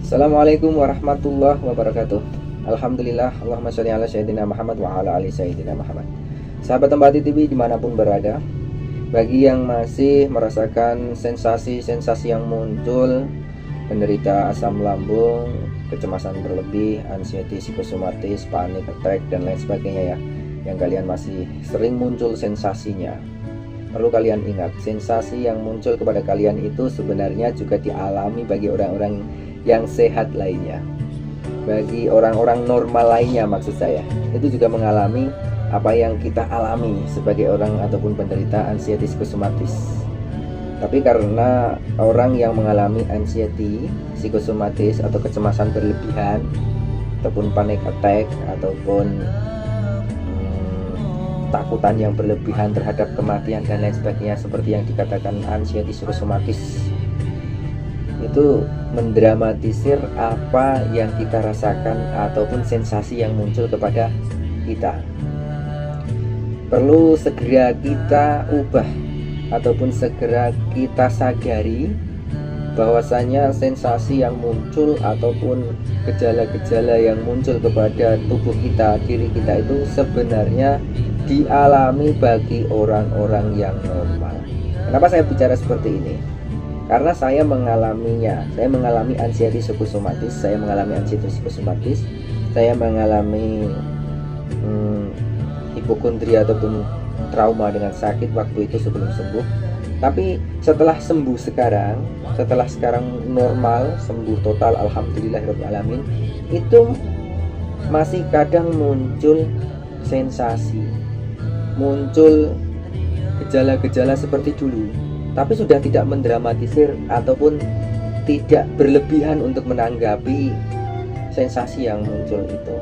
Assalamualaikum warahmatullahi wabarakatuh. Alhamdulillah, Allahumma sholli ala sayyidina Muhammad wa ala ali sayyidina Muhammad. Sahabat Empati TV dimanapun berada, bagi yang masih merasakan sensasi-sensasi yang muncul, penderita asam lambung, kecemasan berlebih, anxiety psikosomatis, panic attack dan lain sebagainya ya, yang kalian masih sering muncul sensasinya, perlu kalian ingat, sensasi yang muncul kepada kalian itu sebenarnya juga dialami bagi orang-orang yang sehat lainnya, bagi orang-orang normal lainnya maksud saya, itu juga mengalami apa yang kita alami sebagai orang ataupun penderita anxiety psikosomatis. Tapi karena orang yang mengalami anxiety psikosomatis atau kecemasan berlebihan ataupun panic attack ataupun takutan yang berlebihan terhadap kematian dan lain sebagainya, seperti yang dikatakan anxiety psikosomatis, itu mendramatisir apa yang kita rasakan ataupun sensasi yang muncul kepada kita. Perlu segera kita ubah ataupun segera kita sadari bahwasanya sensasi yang muncul ataupun gejala-gejala yang muncul kepada tubuh kita, diri kita itu sebenarnya dialami bagi orang-orang yang normal. Kenapa saya bicara seperti ini? Karena saya mengalaminya. Saya mengalami anxiety psikosomatis, saya mengalami hipokondria ataupun trauma dengan sakit waktu itu sebelum sembuh. Tapi setelah sembuh setelah sekarang normal, sembuh total, alhamdulillahirabbil alamin, itu masih kadang muncul sensasi, muncul gejala-gejala seperti dulu, tapi sudah tidak mendramatisir ataupun tidak berlebihan untuk menanggapi sensasi yang muncul itu.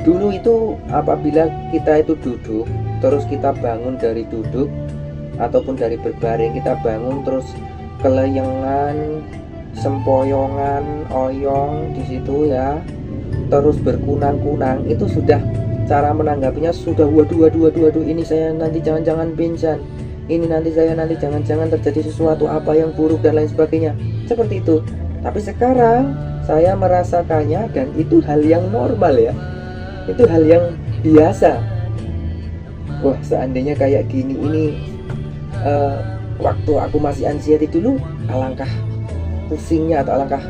Dulu itu apabila kita itu duduk, terus kita bangun dari duduk ataupun dari berbaring, kita bangun terus kelayangan, sempoyongan, oyong di situ ya, terus berkunang-kunang, itu sudah cara menanggapinya sudah waduh, ini saya nanti jangan-jangan pingsan, ini nanti saya jangan-jangan terjadi sesuatu apa yang buruk dan lain sebagainya, seperti itu. Tapi sekarang saya merasakannya dan itu hal yang normal ya, itu hal yang biasa. Wah, seandainya kayak gini ini waktu aku masih anxiety dulu, alangkah pusingnya atau alangkah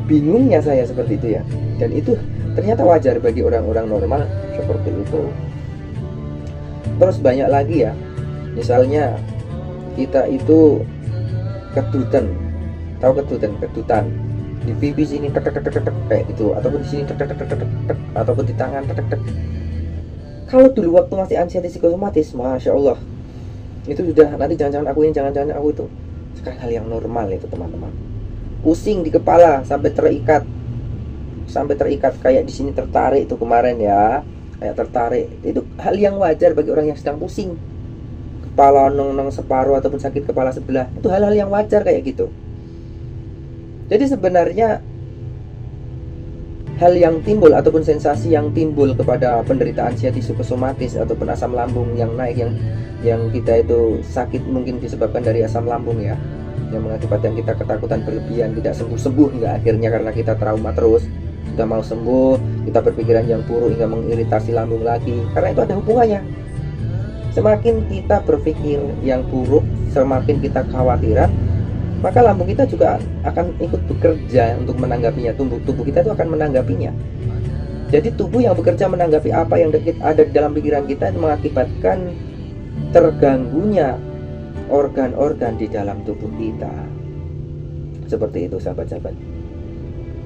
bingungnya saya seperti itu ya. Dan itu ternyata wajar bagi orang-orang normal seperti itu. Terus banyak lagi ya, misalnya kita itu kedutan, tahu kedutan di pipi sini tek kayak gitu, ataupun di sini tek ataupun di tangan tek. Kalau dulu waktu masih anxiety psikosomatis, masya Allah, itu sudah nanti jangan-jangan aku ini, jangan-jangan aku itu. Sekarang hal yang normal itu teman-teman. Pusing di kepala sampai terikat kayak di sini tertarik itu kemarin ya, kayak tertarik, itu hal yang wajar bagi orang yang sedang pusing. Kepala nong separuh ataupun sakit kepala sebelah, itu hal-hal yang wajar kayak gitu. Jadi sebenarnya hal yang timbul ataupun sensasi yang timbul kepada penderita anxiety psikosomatis ataupun asam lambung yang naik, yang kita itu sakit mungkin disebabkan dari asam lambung ya, yang mengakibatkan kita ketakutan berlebihan, tidak sembuh-sembuh hingga akhirnya karena kita trauma terus, sudah mau sembuh kita berpikiran yang buruk hingga mengiritasi lambung lagi. Karena itu ada hubungannya. Semakin kita berpikir yang buruk, semakin kita khawatiran, maka lambung kita juga akan ikut bekerja untuk menanggapinya. Tubuh kita itu akan menanggapinya. Jadi tubuh yang bekerja menanggapi apa yang ada di dalam pikiran kita, itu mengakibatkan terganggunya organ-organ di dalam tubuh kita. Seperti itu sahabat-sahabat.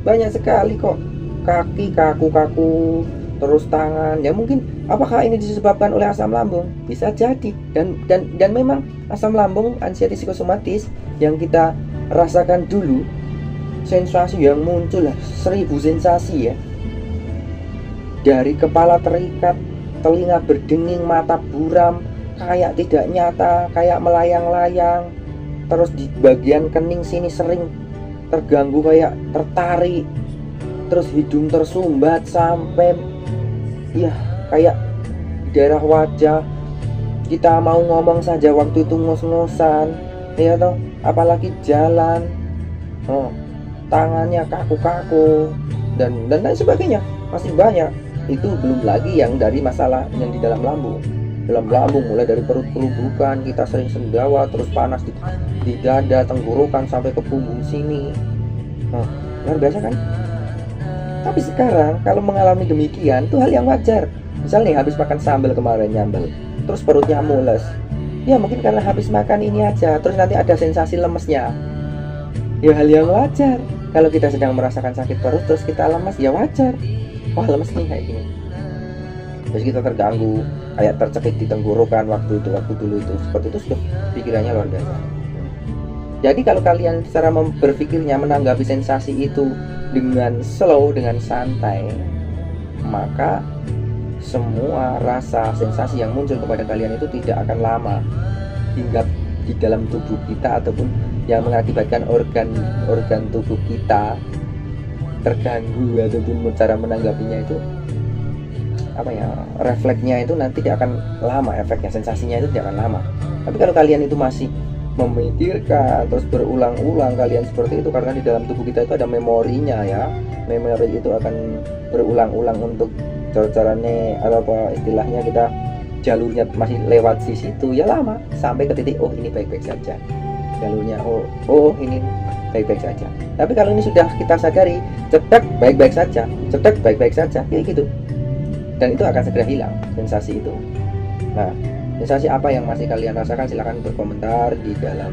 Banyak sekali kok, kaki kaku-kaku, terus tangan ya, mungkin apakah ini disebabkan oleh asam lambung? Bisa jadi. Dan memang asam lambung anxiety psikosomatis yang kita rasakan dulu, sensasi yang muncul 1000 sensasi ya, dari kepala terikat, telinga berdenging, mata buram, kayak tidak nyata, kayak melayang-layang, terus di bagian kening sini sering terganggu kayak tertarik, terus hidung tersumbat sampai ya kayak di daerah wajah kita mau ngomong saja waktu itu ngos-ngosan, ya toh, apalagi jalan. tangannya kaku-kaku dan lain sebagainya, masih banyak. Itu belum lagi yang dari masalah yang di dalam lambung. Dalam lambung mulai dari perut kelubukan, kita sering sendawa, terus panas di dada, tenggorokan sampai ke punggung sini. Nah, luar biasa kan? Tapi sekarang kalau mengalami demikian itu hal yang wajar. Misal nih habis makan sambal kemarin nyambel, terus perutnya mules. Ya mungkin karena habis makan ini aja, terus nanti ada sensasi lemesnya. Ya hal yang wajar. Kalau kita sedang merasakan sakit perut terus kita lemas, ya wajar. Wah lemes nih kayak gini. Terus kita terganggu, kayak tercekik di tenggorokan waktu dulu itu. Seperti itu sudah pikirannya luar biasa. Jadi kalau kalian secara berpikirnya menanggapi sensasi itu dengan slow, dengan santai, maka semua rasa sensasi yang muncul kepada kalian itu tidak akan lama hingga di dalam tubuh kita ataupun yang mengakibatkan organ tubuh kita terganggu ataupun cara menanggapinya itu refleksnya itu nanti tidak akan lama, efeknya, sensasinya itu tidak akan lama. Tapi kalau kalian itu masih memikirkan terus berulang-ulang kalian seperti itu, karena di dalam tubuh kita itu ada memorinya ya, memori itu akan berulang-ulang untuk cara-caranya atau apa istilahnya, kita jalurnya masih lewat di situ ya lama sampai ke titik oh ini baik-baik saja jalurnya, oh ini baik-baik saja. Tapi kalau ini sudah kita sadari, cetek baik-baik saja, cetek baik-baik saja kayak gitu, dan itu akan segera hilang sensasi itu. Nah, sensasi apa yang masih kalian rasakan silahkan berkomentar di dalam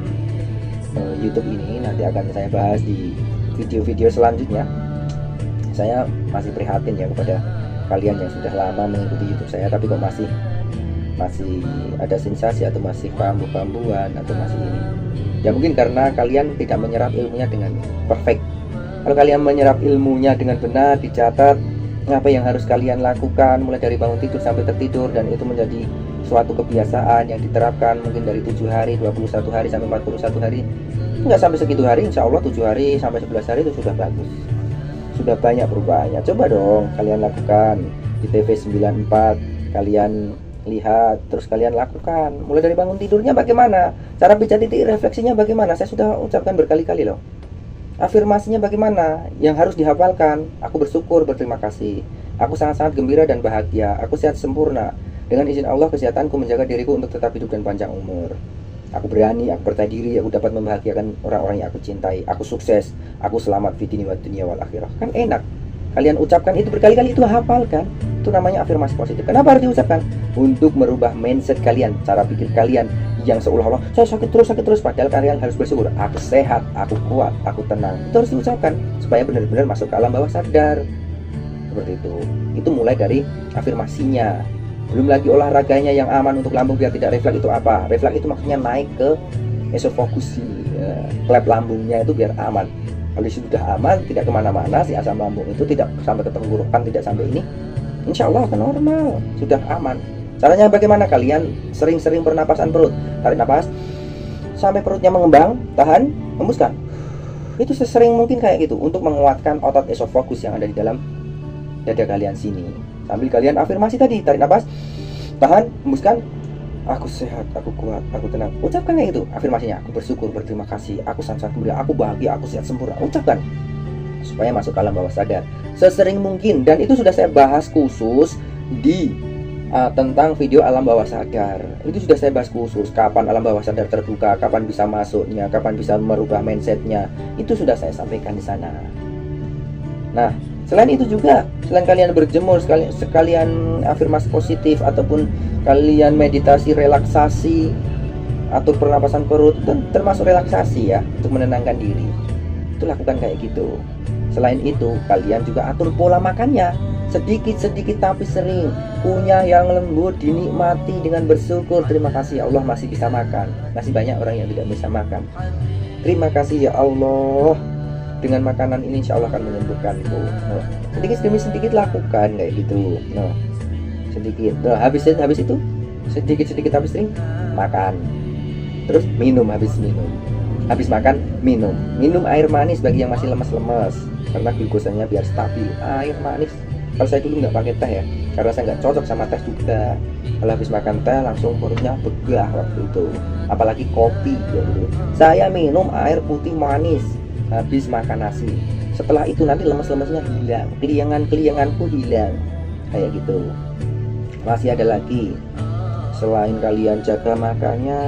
YouTube ini, nanti akan saya bahas di video-video selanjutnya. Saya masih prihatin ya kepada kalian yang sudah lama mengikuti YouTube saya tapi kok masih ada sensasi atau masih kambuh-kambuhan atau masih ini. Ya mungkin karena kalian tidak menyerap ilmunya dengan perfect. Kalau kalian menyerap ilmunya dengan benar, dicatat apa yang harus kalian lakukan mulai dari bangun tidur sampai tertidur, dan itu menjadi suatu kebiasaan yang diterapkan mungkin dari 7 hari, 21 hari sampai 41 hari, nggak sampai segitu hari, insya Allah 7 hari sampai 11 hari itu sudah bagus, sudah banyak perubahannya. Coba dong kalian lakukan di TV 94, kalian lihat terus kalian lakukan mulai dari bangun tidurnya bagaimana, cara pijat titik refleksinya bagaimana, saya sudah ucapkan berkali-kali loh. Afirmasinya bagaimana yang harus dihafalkan, aku bersyukur, berterima kasih, aku sangat-sangat gembira dan bahagia, aku sehat sempurna, dengan izin Allah kesehatanku menjaga diriku untuk tetap hidup dan panjang umur, aku berani, aku percaya diri, aku dapat membahagiakan orang-orang yang aku cintai, aku sukses, aku selamat fi dini wa dunya wal akhirah. Kan enak kalian ucapkan itu berkali-kali, itu hafalkan. Itu namanya afirmasi positif. Kenapa harus diucapkan? Untuk merubah mindset kalian, cara pikir kalian yang seolah-olah saya sakit terus, padahal kalian harus bersyukur, aku sehat, aku kuat, aku tenang. Itu harus diucapkan supaya benar-benar masuk ke alam bawah sadar. Seperti itu. Itu mulai dari afirmasinya. Belum lagi olahraganya yang aman untuk lambung biar tidak refleks. Itu apa? Refleks itu maksudnya naik ke esofagus, klep lambungnya itu biar aman. Kalau sudah aman, tidak kemana-mana, si asam lambung itu tidak sampai ke tenggorokan, tidak sampai ini, insya Allah akan normal, sudah aman. Caranya bagaimana? Kalian sering-sering pernapasan perut, tarik napas sampai perutnya mengembang, tahan, hembuskan. Itu sesering mungkin kayak gitu untuk menguatkan otot esofagus yang ada di dalam dada kalian sini. Sambil kalian afirmasi tadi, tarik napas, tahan, hembuskan. Aku sehat, aku kuat, aku tenang. Ucapkan kayak gitu afirmasinya. Aku bersyukur, berterima kasih, aku sangat gembira, aku bahagia, aku sehat sempurna. Ucapkan supaya masuk ke alam bawah sadar sesering mungkin. Dan itu sudah saya bahas khusus di tentang video alam bawah sadar. Itu sudah saya bahas khusus, kapan alam bawah sadar terbuka, kapan bisa masuknya, kapan bisa merubah mindsetnya. Itu sudah saya sampaikan di sana. Nah, selain itu juga, selain kalian berjemur, sekalian afirmasi positif ataupun kalian meditasi, relaksasi, atur pernapasan perut, itu termasuk relaksasi ya, untuk menenangkan diri. Itu lakukan kayak gitu. Selain itu, kalian juga atur pola makannya, sedikit-sedikit tapi sering. Kunyah yang lembut dinikmati dengan bersyukur, terima kasih ya Allah masih bisa makan. Masih banyak orang yang tidak bisa makan. Terima kasih ya Allah, dengan makanan ini insya Allah akan menyembuhkanku. Sedikit demi sedikit lakukan kayak gitu. Sedikit. Habis itu sedikit tapi sering makan. Terus minum, habis makan minum air manis bagi yang masih lemas-lemas, karena glukosanya biar stabil. Air manis. Kalau saya dulu nggak pakai teh ya, karena saya nggak cocok sama teh juga. Kalau habis makan teh langsung perutnya begah waktu itu, apalagi kopi ya dulu. Saya minum air putih manis habis makan nasi. Setelah itu nanti lemes-lemesnya hilang, keliangan-kelianganku hilang, kayak gitu. Masih ada lagi, selain kalian jaga makannya,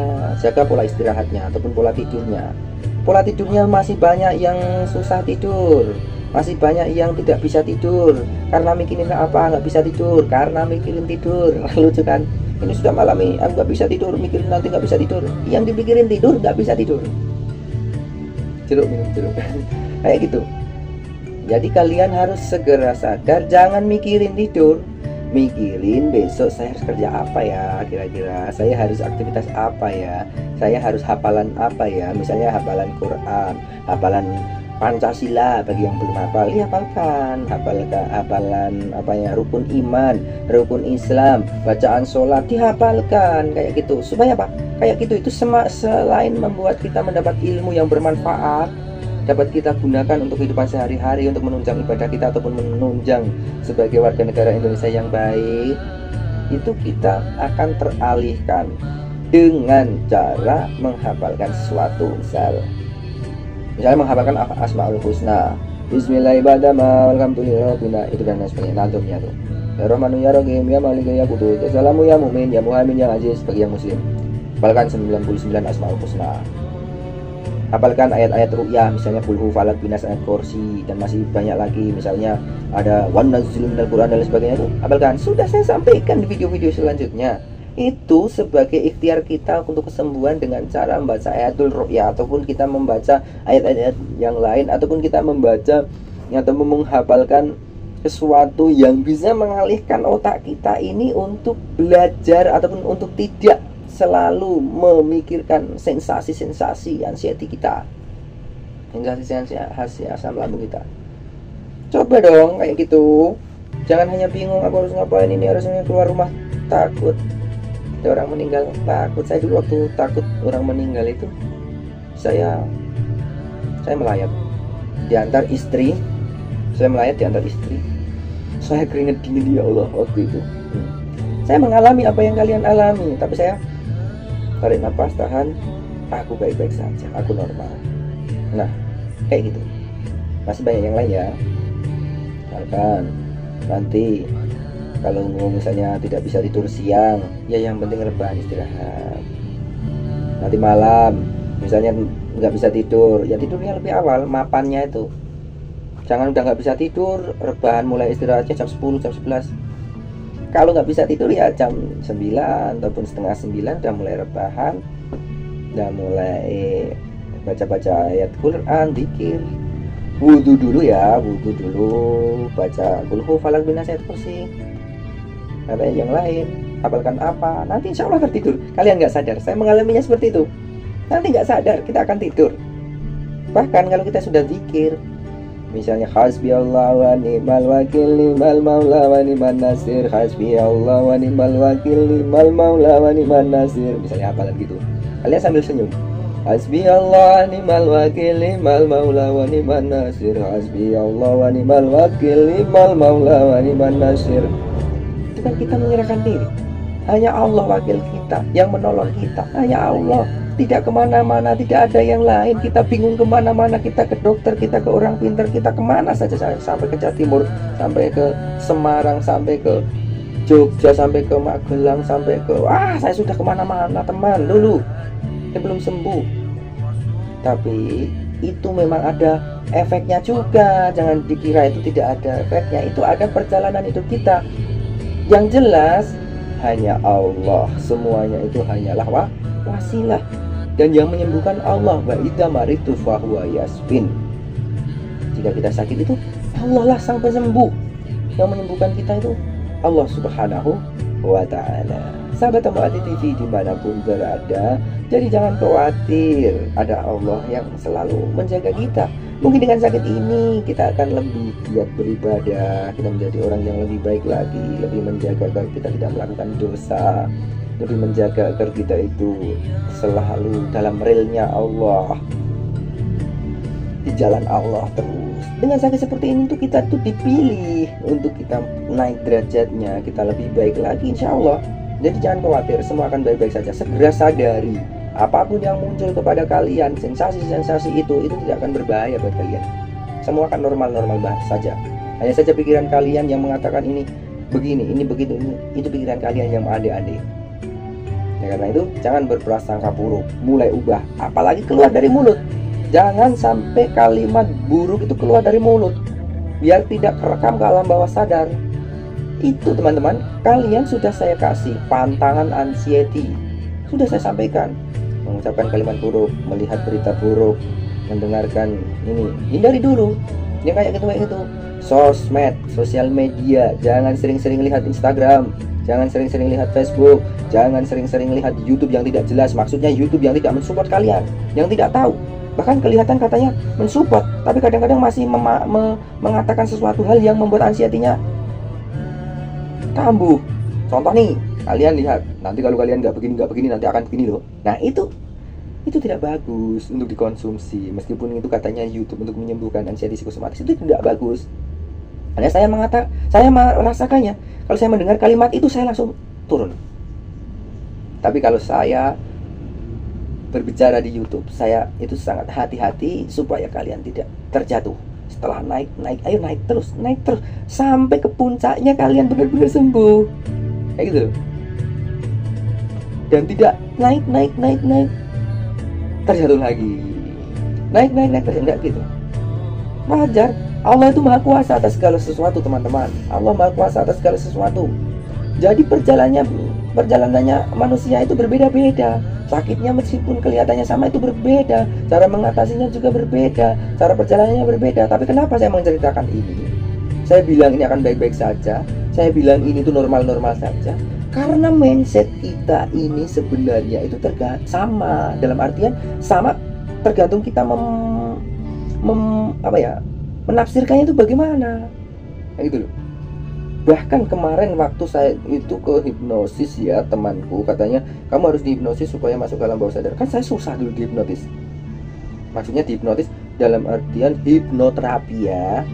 jaga pola istirahatnya ataupun pola tidurnya. Pola tidurnya masih banyak yang susah tidur, masih banyak yang tidak bisa tidur karena mikirin apa nggak bisa tidur, karena mikirin tidur. Lucu kan, ini sudah malam nih aku nggak bisa tidur, mikirin nanti nggak bisa tidur, yang dipikirin tidur nggak bisa tidur. Jeruk, minum jeruk. Kayak gitu. Jadi kalian harus segera sadar, jangan mikirin tidur, mikirin besok saya harus kerja apa ya, kira-kira saya harus aktivitas apa ya, saya harus hafalan apa ya, misalnya hafalan Quran, hafalan Pancasila. Bagi yang belum hafal, hafalkan, hafalan apa ya, rukun iman, rukun Islam, bacaan sholat dihafalkan, kayak gitu. Supaya apa? Kayak gitu, itu selain membuat kita mendapat ilmu yang bermanfaat, dapat kita gunakan untuk kehidupan sehari-hari, untuk menunjang ibadah kita ataupun menunjang sebagai warga negara Indonesia yang baik, itu kita akan teralihkan dengan cara menghafalkan sesuatu. Misalnya menghafalkan Asmaul Husna, Bismillahirrahmanirrahim, Alhamdulillah, itu dan lain sebagainya, nazumnya tuh. Ya Rahmanu ya Rahim ya Malik ya Qudus ya Salamu ya Mu'min ya Muhammad ya Aziz. Bagi yang muslim, hafalkan 99 Asmaul Husna. Hafalkan ayat-ayat ru'yah, misalnya Qul Falak Binas, ayat Kursi, dan masih banyak lagi, misalnya ada wan nazzil minal Quran dan lain sebagainya itu hafalkan. Sudah saya sampaikan di video-video selanjutnya. Itu sebagai ikhtiar kita untuk kesembuhan dengan cara membaca ayatul ru'yah, ataupun kita membaca ayat-ayat yang lain, ataupun kita membaca atau menghafalkan sesuatu yang bisa mengalihkan otak kita ini untuk belajar ataupun untuk tidak selalu memikirkan sensasi-sensasi anxiety kita, sensasi asam lambung kita. Coba dong kayak gitu. Jangan hanya bingung aku harus ngapain, ini harusnya keluar rumah takut ada orang meninggal, takut. Saya dulu waktu takut orang meninggal itu saya melayat diantar istri, saya keringet dingin ya Allah waktu itu. Saya mengalami apa yang kalian alami, tapi saya tarik nafas, tahan, aku baik-baik saja, aku normal. Nah, kayak gitu. Masih banyak yang lain ya. Misalkan nanti kalau misalnya tidak bisa tidur siang, ya yang penting rebahan, istirahat. Nanti malam misalnya nggak bisa tidur, ya tidurnya lebih awal, mapannya itu. Jangan udah nggak bisa tidur, rebahan mulai istirahatnya jam 10, jam 11. Kalau nggak bisa tidur ya jam 9 ataupun setengah 9 udah mulai rebahan, udah mulai baca-baca ayat Quran, zikir, wudhu dulu, baca Qul Falak Binas, ayat Kursi, ada yang lain, hafalkan apa, nanti insya Allah tertidur. Kalian nggak sadar, saya mengalaminya seperti itu. Nanti nggak sadar kita akan tidur. Bahkan kalau kita sudah zikir, misalnya hasbi Allah wa ni'mal wakil ni'mal maula wa ni'man nasir, hasbi Allah wa ni'mal wakil ni'mal maula wa ni'man nasir, misalnya hafalan gitu. Kalian sambil senyum, hasbi Allah wa ni'mal wakil ni'mal maula wa ni'man nasir, hasbi Allah wa ni'mal wakil ni'mal maula wa ni'man nasir. Itu kan kita menyerahkan diri. Hanya Allah wakil kita, yang menolong kita, hanya Allah. Tidak kemana-mana, tidak ada yang lain. Kita bingung kemana-mana, kita ke dokter, kita ke orang pintar, kita kemana saja, sampai ke Jawa Timur, sampai ke Semarang, sampai ke Jogja, sampai ke Magelang, sampai ke saya sudah kemana-mana teman dulu, ini belum sembuh. Tapi itu memang ada efeknya juga, jangan dikira itu tidak ada efeknya. Itu ada perjalanan hidup kita. Yang jelas hanya Allah, semuanya itu hanyalah wasilah. Dan yang menyembuhkan Allah, wa idza maritu fahuwa yasfin. Jika kita sakit itu Allah lah sang penyembuh. Yang menyembuhkan kita itu Allah Subhanahu wa ta'ala. Sahabat Ambati TV dimanapun berada, jadi jangan khawatir, ada Allah yang selalu menjaga kita. Mungkin dengan sakit ini kita akan lebih giat beribadah, kita menjadi orang yang lebih baik lagi, lebih menjaga agar kita tidak melakukan dosa, lebih menjaga agar kita itu selalu dalam realnya Allah, di jalan Allah terus. Dengan sakit seperti ini tuh kita tuh dipilih untuk kita naik derajatnya, kita lebih baik lagi insya Allah. Jadi jangan khawatir, semua akan baik-baik saja. Segera sadari apapun yang muncul kepada kalian, sensasi-sensasi itu tidak akan berbahaya buat kalian. Semua akan normal-normal saja. Hanya saja pikiran kalian yang mengatakan ini begini, ini begitu, itu pikiran kalian yang ade-ade. Ya, karena itu jangan berprasangka buruk, mulai ubah, apalagi keluar dari mulut. Jangan sampai kalimat buruk itu keluar dari mulut, biar tidak kerekam ke alam bawah sadar. Itu teman-teman, kalian sudah saya kasih pantangan anxiety, sudah saya sampaikan. Mengucapkan kalimat buruk, melihat berita buruk, mendengarkan ini, hindari dulu yang kayak gitu. Sosmed, sosial media, jangan sering-sering lihat Instagram, jangan sering-sering lihat Facebook, jangan sering-sering lihat YouTube yang tidak jelas. Maksudnya YouTube yang tidak mensupport kalian, yang tidak tahu. Bahkan kelihatan katanya mensupport, tapi kadang-kadang masih mengatakan sesuatu hal yang membuat anxiety-nya kambuh. Contoh nih, kalian lihat, nanti kalau kalian nggak begini nanti akan begini loh. Nah itu tidak bagus untuk dikonsumsi. Meskipun itu katanya YouTube untuk menyembuhkan anxiety psikosomatis, itu tidak bagus. Hanya saya merasakannya. Kalau saya mendengar kalimat itu, saya langsung turun. Tapi kalau saya berbicara di YouTube, saya itu sangat hati-hati supaya kalian tidak terjatuh. Setelah naik, ayo naik terus sampai ke puncaknya kalian benar-benar sembuh. Kayak gitu. Dan tidak naik terjatuh lagi. Naik enggak gitu. Wajar. Allah itu maha kuasa atas segala sesuatu, teman-teman. Allah maha kuasa atas segala sesuatu. Jadi perjalanannya manusia itu berbeda-beda. Sakitnya meskipun kelihatannya sama itu berbeda. Cara mengatasinya juga berbeda. Cara perjalanannya berbeda. Tapi kenapa saya menceritakan ini? Saya bilang ini akan baik-baik saja. Saya bilang ini tuh normal-normal saja. Karena mindset kita ini sebenarnya itu sama. Dalam artian sama, tergantung kita menafsirkannya itu bagaimana. Kayak gitu loh. Bahkan kemarin waktu saya itu ke hipnosis ya, temanku katanya kamu harus dihipnosis supaya masuk ke alam bawah sadar. Kan saya susah dulu dihipnotis. Maksudnya dihipnotis dalam artian hipnoterapi ya.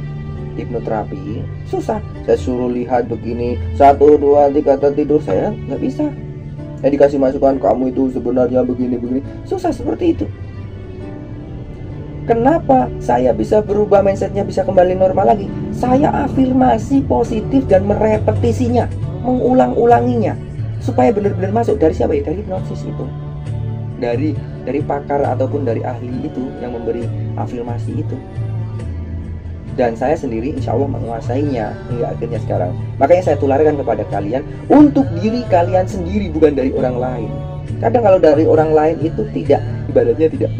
Hipnoterapi susah. Saya suruh lihat begini 1, 2, 3 tertidur, saya nggak bisa. Saya dikasih masukan kamu itu sebenarnya begini. Susah seperti itu. Kenapa saya bisa berubah mindsetnya, bisa kembali normal lagi? Saya afirmasi positif dan merepetisinya, mengulang-ulanginya, supaya benar-benar masuk. Dari siapa ya? Dari hipnosis itu, dari pakar ataupun dari ahli itu yang memberi afirmasi itu. Dan saya sendiri insya Allah menguasainya hingga akhirnya sekarang. Makanya saya tularkan kepada kalian untuk diri kalian sendiri, bukan dari orang lain. Kadang kalau dari orang lain itu tidak, ibaratnya tidak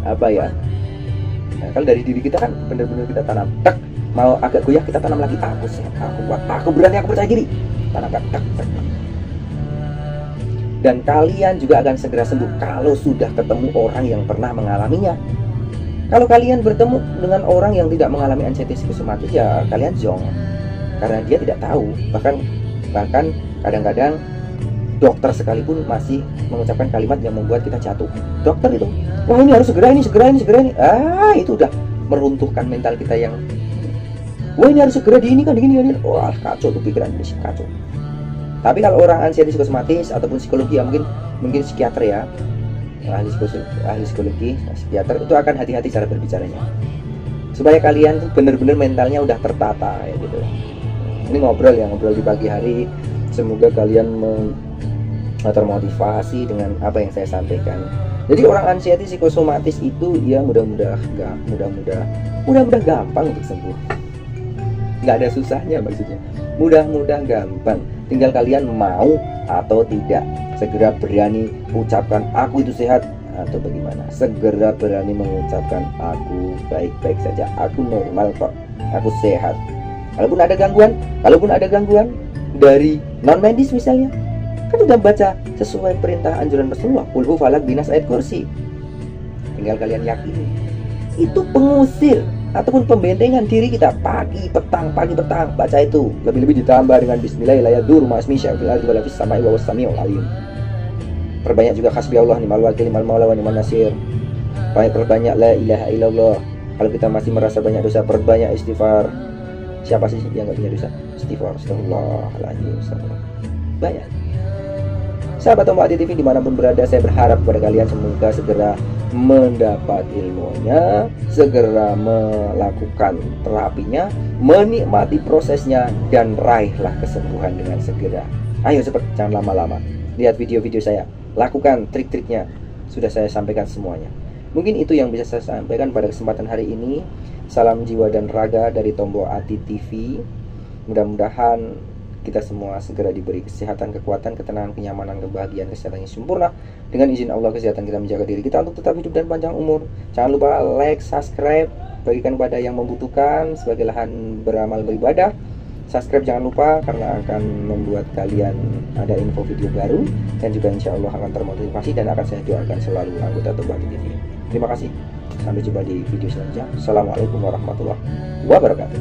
apa ya. Nah, kalau dari diri kita kan benar-benar kita tanam, tak mau agak goyah kita tanam lagi. Aku sehat, aku kuat, aku berani, aku percaya diri. Tanamkan, tak. Dan kalian juga akan segera sembuh kalau sudah ketemu orang yang pernah mengalaminya. Kalau kalian bertemu dengan orang yang tidak mengalami anxiety psikosomatis, ya kalian zong, karena dia tidak tahu. Bahkan kadang-kadang dokter sekalipun masih mengucapkan kalimat yang membuat kita jatuh. Dokter itu, wah ini harus segera ini. Itu udah meruntuhkan mental kita yang, wah ini harus segera di ini. Wah kacau tuh pikiran ini, kacau. Tapi kalau orang anxiety psikosomatis ataupun psikologi ya mungkin psikiater ya, ahli psikologi, psikiater itu akan hati-hati cara berbicaranya, supaya kalian tuh benar-benar mentalnya udah tertata ya gitu. Ini ngobrol di pagi hari. Semoga kalian termotivasi dengan apa yang saya sampaikan. Jadi orang anxiety psikosomatis itu ya mudah-mudah gampang untuk sembuh. Nggak ada susahnya maksudnya. Mudah-mudah gampang. Tinggal kalian mau atau tidak. Segera berani ucapkan aku itu sehat atau bagaimana. Segera berani mengucapkan aku baik-baik saja. Aku normal kok. Aku sehat. Kalaupun ada gangguan dari non medis misalnya, kan udah baca sesuai perintah anjuran Rasulullah, qul hu falaq binas ayat kursi. Tinggal kalian yakini. Itu pengusir ataupun pembentengan diri kita pagi petang baca itu. Lebih-lebih ditambah dengan bismillahirrahmanirrahim ma'asmi sya'fil ardi wa lafis sama'i wa wassami'ul alim. Perbanyak juga hasbi Allah ni'mal wakil ni'mal maula wa ni'man nasir. Perbanyak la ilaha illallah. Kalau kita masih merasa banyak dosa, perbanyak istighfar. Siapa sih yang gak punya dosa? Istighfar, astagfirullahaladzim. Banyak. Sahabat Tombak Hati TV dimanapun berada, saya berharap kepada kalian semoga segera mendapat ilmunya, segera melakukan terapinya, menikmati prosesnya, dan raihlah kesembuhan dengan segera. Ayo cepat, jangan lama-lama. Lihat video-video saya, lakukan trik-triknya, sudah saya sampaikan semuanya. Mungkin itu yang bisa saya sampaikan pada kesempatan hari ini. Salam jiwa dan raga dari Tombak Hati TV. Mudah-mudahan kita semua segera diberi kesehatan, kekuatan, ketenangan, kenyamanan, kebahagiaan, kesehatan yang sempurna. Dengan izin Allah, kesehatan kita menjaga diri kita untuk tetap hidup dan panjang umur. Jangan lupa like, subscribe, bagikan kepada yang membutuhkan sebagai lahan beramal beribadah. Subscribe jangan lupa, karena akan membuat kalian ada info video baru, dan juga insya Allah akan termotivasi dan akan saya doakan selalu anggota Tombak Hati TV. Terima kasih, sampai jumpa di video selanjutnya. Assalamualaikum warahmatullahi wabarakatuh.